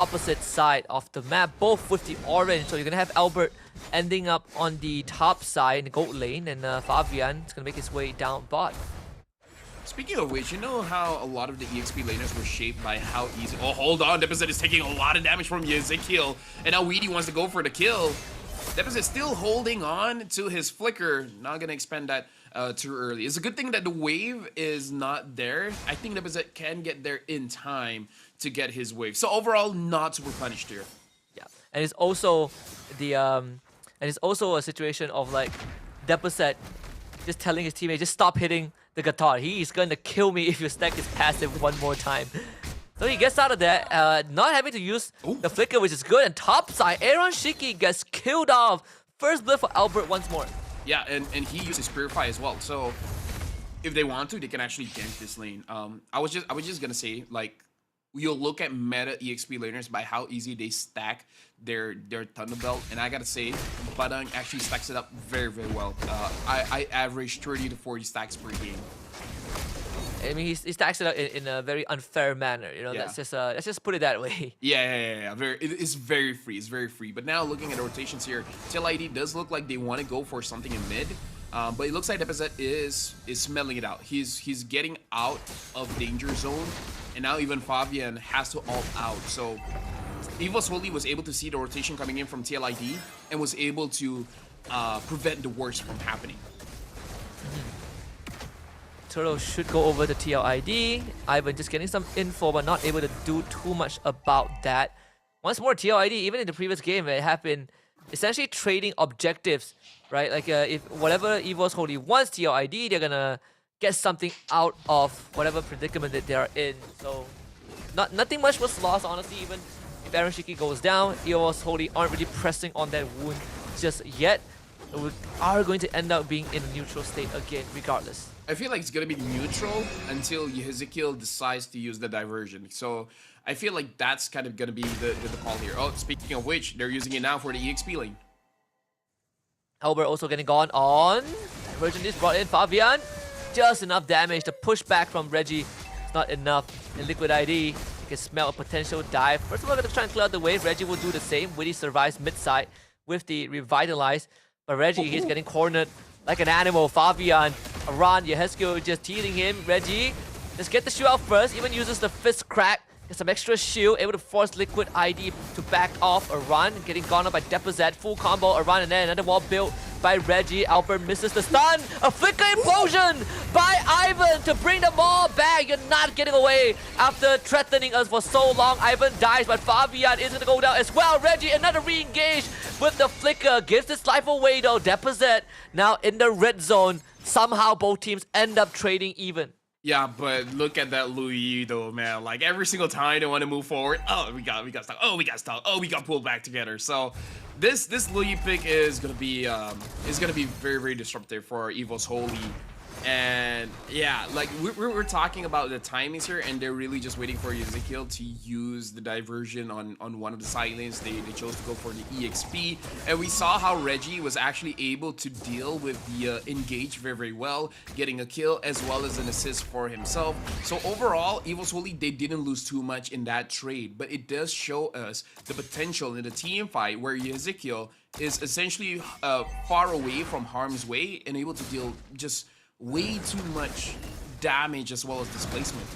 opposite side of the map, both with the orange. So you're gonna have Albert ending up on the top side in the gold lane, and Fabian is gonna make his way down bot. Speaking of which, you know how a lot of the EXP laners were shaped by how easy... Oh, hold on. Deposit is taking a lot of damage from Ezekiel. And now Weedy wants to go for the kill. Deposit still holding on to his flicker. Not going to expend that too early. It's a good thing that the wave is not there. I think Deposit can get there in time to get his wave. So overall, not super punished here. Yeah, and it's also the a situation of like Deposit just telling his teammate, just stop hitting the guitar. He is going to kill me if you stack his passive one more time. So he gets out of that, not having to use the flicker, which is good. And top side, Aaron Shiki gets killed off. First blood for Albert once more. Yeah, and he uses Purify as well. So if they want to, they can actually gank this lane. I was just gonna say, like, you'll look at meta EXP laners by how easy they stack their Thunderbelt, and I gotta say, Badang actually stacks it up very, very well. I average 30 to 40 stacks per game. I mean, he stacks it up in a very unfair manner. You know, Yeah. let's just put it that way. Yeah. It's very free. It's very free. But now looking at the rotations here, TLID does look like they want to go for something in mid. But it looks like Deposit is smelling it out. He's getting out of danger zone, and now even Fabian has to ult out. So Evos Holy was able to see the rotation coming in from TLID and was able to prevent the worst from happening. Turtle should go over to TLID. Ivan just getting some info, but not able to do too much about that. Once more, TLID, even in the previous game, they have been essentially trading objectives, right? Like if whatever Evos Holy wants TLID, they're gonna get something out of whatever predicament that they are in. So nothing much was lost, honestly. Even if Aaron Shiki goes down, Evos Holy aren't really pressing on that wound just yet. We are going to end up being in a neutral state again, regardless. I feel like it's gonna be neutral until Ezekiel decides to use the diversion. So I feel like that's kind of gonna be the call here. Oh, speaking of which, they're using it now for the EXP lane. Albert also getting gone on. Diversion is brought in. Fabian, just enough damage. The pushback from Reggie is not enough. In Liquid ID, you can smell a potential dive. First of all, gonna try and clear out the wave. Reggie will do the same. Witty survives mid-side with the Revitalize. But Reggie, he's getting cornered like an animal. Fabian around Yehescu just teasing him. Reggie, let's get the shield out first. Even uses the fist crack. Get some extra shield. Able to force Liquid ID to back off a run. Getting gone up by Deposit. Full combo around, and then another wall built by Reggie. Albert misses the stun. A flicker implosion by Ivan to bring them all back. You're not getting away after threatening us for so long. Ivan dies, but Fabian is going to go down as well. Reggie, another re-engage with the flicker. Gives his life away though. Deposit now in the red zone. Somehow both teams end up trading even. Yeah, but look at that Louis though, man. Like every single time they want to move forward, oh, we got stuck. Oh, we got stuck. Oh, we got pulled back together. So this Louis pick is gonna be very, very disruptive for Evos Holy. And yeah, like we're talking about the timings here, and they're really just waiting for Ezekiel to use the diversion on one of the side lanes. They chose to go for the EXP, and we saw how Reggie was actually able to deal with the engage very, very well, getting a kill as well as an assist for himself. So overall, Evos Holy, they didn't lose too much in that trade, but it does show us the potential in the team fight where Ezekiel is essentially far away from harm's way and able to deal just way too much damage as well as displacement.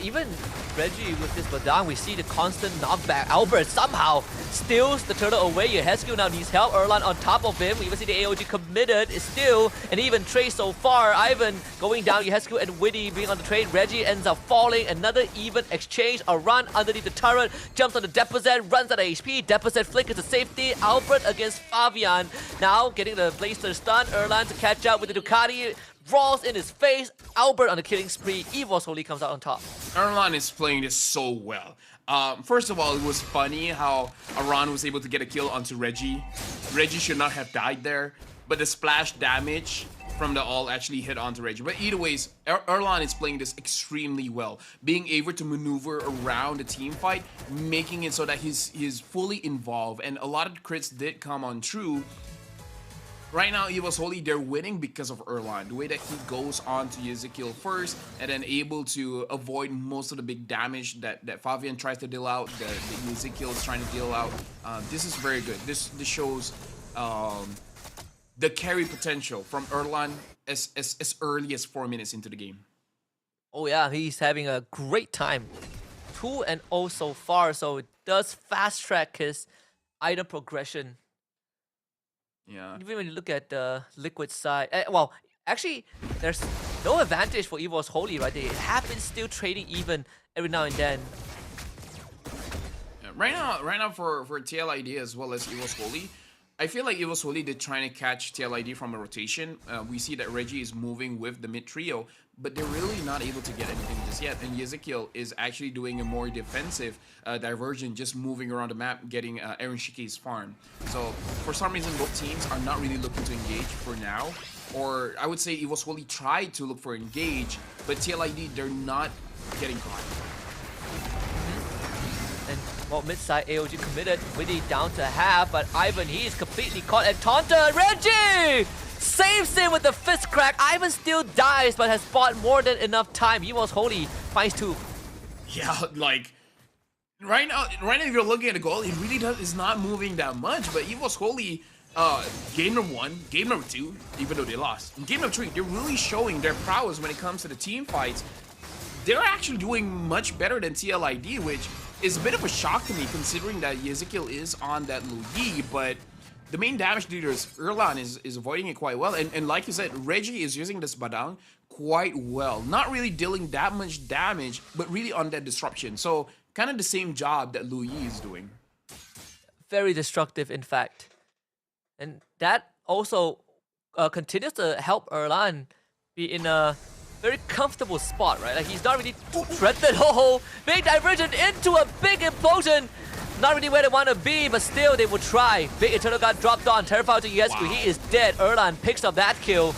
Even Reggie with this Badang, we see the constant knockback. Albert somehow steals the turtle away. Yehescu now needs help. Erlan on top of him. We even see the AOG committed is still, and even Trace so far. Ivan going down. Yehescu and Witty being on the trade. Reggie ends up falling. Another even exchange. A run underneath the turret. Jumps on the Deposit. Runs out of HP. Deposit flickers to safety. Albert against Fabian. Now getting the Blaster stun. Erlan to catch up with the Ducati. Rolls in his face. Albert on the killing spree. Evos Holy comes out on top. Erlan is playing this so well. First of all, it was funny how Aran was able to get a kill onto Reggie. Reggie should not have died there, but the splash damage from the ult actually hit onto Reggie. But either ways, Erlan is playing this extremely well, being able to maneuver around the team fight, making it so that he's fully involved, and a lot of the crits did come on true. right now, Evos Holy, they're winning because of Erlan. The way that he goes on to Ezekiel first and then able to avoid most of the big damage that Fabian tries to deal out, that Ezekiel is trying to deal out. This is very good. This shows the carry potential from Erlan as early as 4 minutes into the game. Oh yeah, he's having a great time. 2-0 so far, so it does fast track his item progression. Yeah. Even when you look at the Liquid side, well, actually, there's no advantage for Evos Holy, right? They have been still trading even every now and then. Yeah, right now for TLID as well as Evos Holy, I feel like Evos Holy, they're trying to catch TLID from a rotation. We see that Reggie is moving with the mid trio, but they're really not able to get anything just yet. And Ezekiel is actually doing a more defensive diversion, just moving around the map, getting Aaron Shiki's farm. So for some reason, both teams are not really looking to engage for now. Or I would say Evos Holy tried to look for engage, but TLID, they're not getting caught. And well, mid-side AOG committed, Witty down to half, but Ivan, he's completely caught and taunted. Reggie saves him with the fist crack. Ivan still dies, but has bought more than enough time. Evos Holy finds 2. Yeah, like right now, if you're looking at the goal, it really is not moving that much. But Evos Holy, game number 1, game number 2, even though they lost, in game number 3, they're really showing their prowess when it comes to the team fights. They're actually doing much better than TLID, which is a bit of a shock to me considering that Ezekiel is on that Luyi, but the main damage dealers, Erlan is avoiding it quite well. And like you said, Reggie is using this Badang quite well. Not really dealing that much damage, but really on that disruption. So kind of the same job that Luyi is doing. Very destructive, in fact. And that also continues to help Erlan be in a very comfortable spot, right? Like he's not really threatened. Oh, big diversion into a big implosion. Not really where they want to be, but still they will try. Big Eternal God dropped on. Terrified to Yescu. Wow. He is dead. Erlan picks up that kill.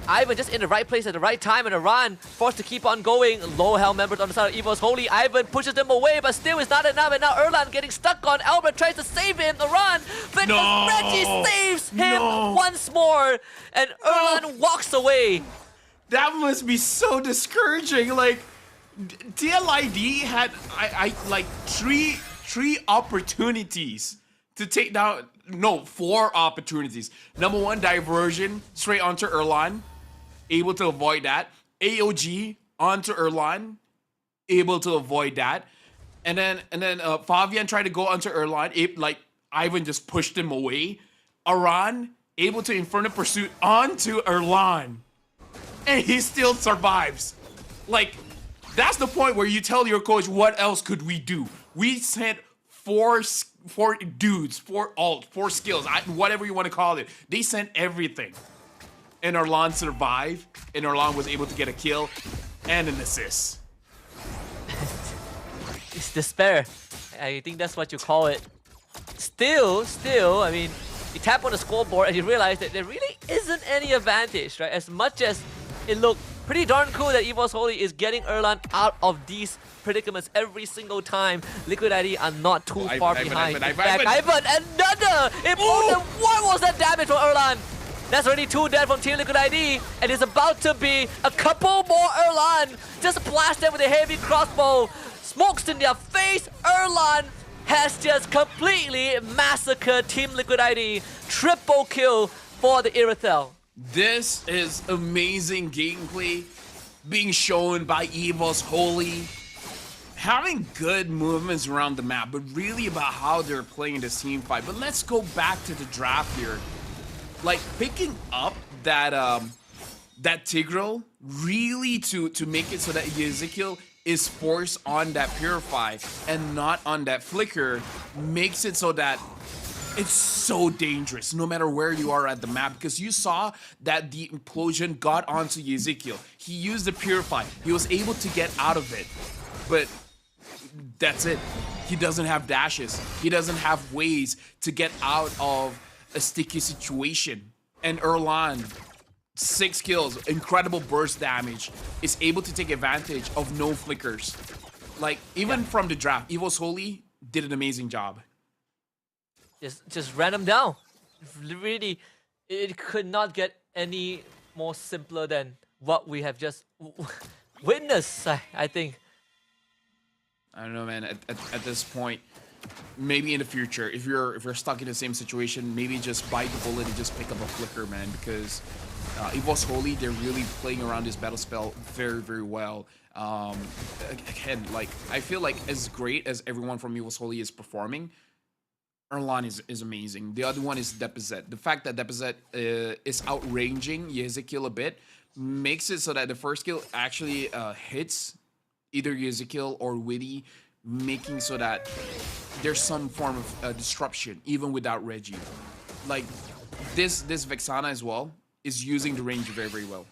Ivan just in the right place at the right time in a run. Forced to keep on going. Low health members on the side of Evos Holy. Ivan pushes them away, but still is not enough. And now Erlan getting stuck on. Albert tries to save him. The run. But Reggie saves him once more. And Erlan walks away. That must be so discouraging. Like, TLID had like three opportunities to take down. No, 4 opportunities. Number 1, diversion straight onto Erlan, able to avoid that. AOG onto Erlan, able to avoid that. And then Fabian tried to go onto Erlan, like Ivan just pushed him away. Aran able to Inferno Pursuit onto Erlan, and he still survives. Like, that's the point where you tell your coach, what else could we do? We sent 4 dudes, 4 ult, 4 skills, whatever you want to call it. They sent everything. And Erlan survived, and Erlan was able to get a kill and an assist. It's despair. I think that's what you call it. Still, I mean, you tap on the scoreboard and you realize that there really isn't any advantage, right? As much as it looked pretty darn cool that Evos Holy is getting Erlan out of these predicaments every single time. Liquid ID are not too far behind. Ivan, another implosion. What was that damage from Erlan? That's already 2 dead from Team Liquid ID, and it's about to be a couple more Erlan. Just blast them with a heavy crossbow. Smokes in their face. Erlan has just completely massacred Team Liquid ID. Triple kill for the Irithel. This is amazing gameplay being shown by Evos Holy. Having good movements around the map, but really about how they're playing this team fight. But let's go back to the draft here. Like, picking up that that Tigreal, really to make it so that Ezekiel is forced on that Purify and not on that Flicker, makes it so that it's so dangerous no matter where you are at the map, because you saw that the implosion got onto Ezekiel. He used the Purify. He was able to get out of it, but that's it. He doesn't have dashes. He doesn't have ways to get out of a sticky situation. And Erlan, 6 kills, incredible burst damage, is able to take advantage of no flickers. Like, even from the draft, Evos Holy did an amazing job. Just ran him down. Really, It could not get any more simpler than what we have just witnessed, I think. I don't know, man. At this point, maybe in the future, if you're stuck in the same situation, maybe just bite the bullet and just pick up a flicker, man. Because Evos Holy, they're really playing around this battle spell very, very well. Again, like I feel like as great as everyone from Evos Holy is performing, Erlan is amazing. The other one is Deposit. The fact that Deposit is outranging Ezekiel a bit makes it so that the first kill actually hits either Ezekiel or Witty, making so that there's some form of disruption even without Reggie. Like this Vexana as well is using the range very, very well.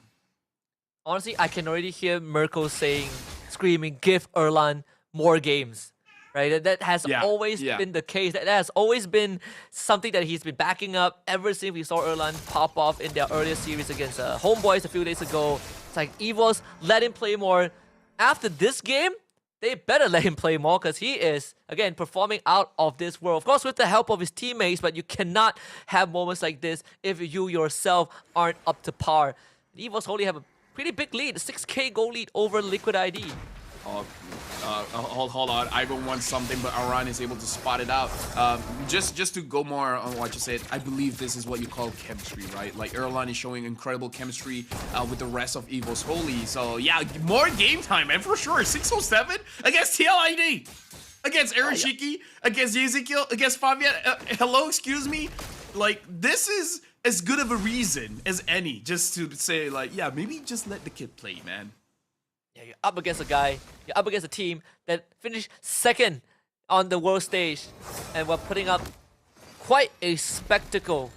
Honestly, I can already hear Merkel screaming, give Erlan more games. Right? That has always been the case. That has always been something that he's been backing up ever since we saw Erlan pop off in their earlier series against Homeboys a few days ago. It's like, Evos, let him play more. After this game, they better let him play more because he is, again, performing out of this world. Of course, with the help of his teammates, but you cannot have moments like this if you yourself aren't up to par. Evos only have a pretty big lead, a 6k goal lead over Liquid ID. Hold on. Ivan wants something, but Aran is able to spot it out. Just to go more on what you said, I believe this is what you call chemistry, right? Like Erlan is showing incredible chemistry with the rest of Evos Holy. So yeah, more game time, man, for sure. 607 against TLID, against Aaron Shiki, against Ezekiel, against Fabian. Hello, excuse me. Like this is as good of a reason as any, just to say like, yeah, maybe just let the kid play, man. Yeah, you're up against a guy, you're up against a team that finished second on the world stage, and we're putting up quite a spectacle.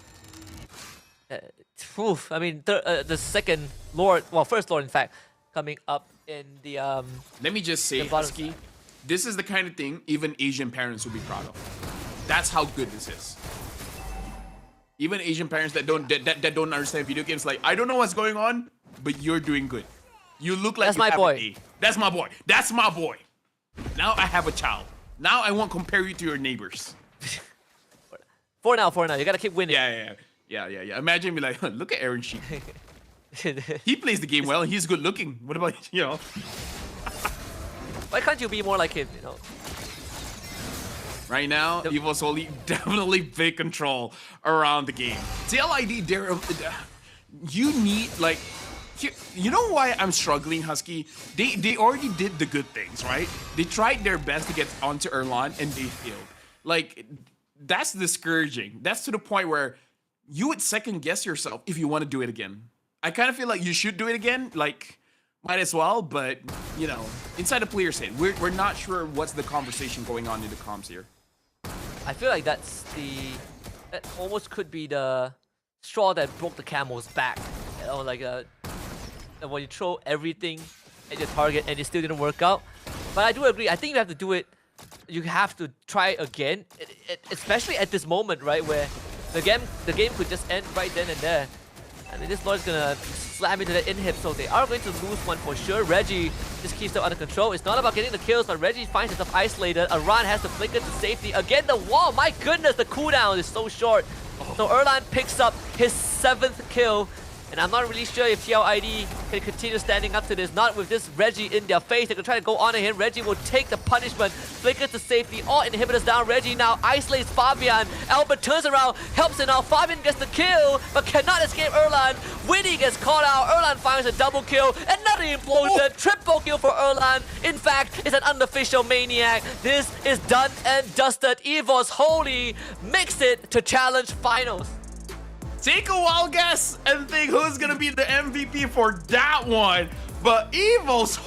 I mean, the second Lord, well, first Lord, in fact, coming up in the Let me just say, Husky, this is the kind of thing even Asian parents would be proud of. That's how good this is. Even Asian parents that don't understand video games, like, I don't know what's going on, but you're doing good. You look like that's my boy. That's my boy. That's my boy. Now I have a child. Now I won't compare you to your neighbors. For now. You gotta keep winning. Yeah. Imagine me like, look at Aaron Sheik. He plays the game well. He's good looking. What about, you know? Why can't you be more like him, you know? Right now, Evos Holy definitely big control around the game. TLID, you need, like, you know why I'm struggling, Husky? They already did the good things, right? They tried their best to get onto Erlan and they failed. Like, that's discouraging. That's to the point where you would second guess yourself if you want to do it again. I kind of feel like you should do it again. Like, might as well, but, you know, inside the player's head, we're not sure what's the conversation going on in the comms here. I feel like that almost could be the straw that broke the camel's back. You know, like when you throw everything at your target and it still didn't work out. But I do agree. I think you have to do it. You have to try again, especially at this moment, right, where the game could just end right then and there. And this Lord is gonna slam into the inhib, so they are going to lose one for sure. Reggie just keeps them under control. It's not about getting the kills, but Reggie finds himself isolated. Aran has to flicker to safety. Again, the wall. My goodness, the cooldown is so short. So Erlan picks up his 7th kill. And I'm not really sure if TLID can continue standing up to this. Not with this Reggie in their face. They can try to go on him. Reggie will take the punishment. Flicker to safety. All inhibitors down. Reggie now isolates Fabian. Albert turns around, helps him out. Fabian gets the kill, but cannot escape Erlan. Winnie gets caught out. Erlan finds a double kill. Another implosion. Triple kill for Erlan. In fact, it's an unofficial maniac. This is done and dusted. Evos Holy makes it to Challenge Finals. Take a wild guess and think who's gonna be the MVP for that one. But Evos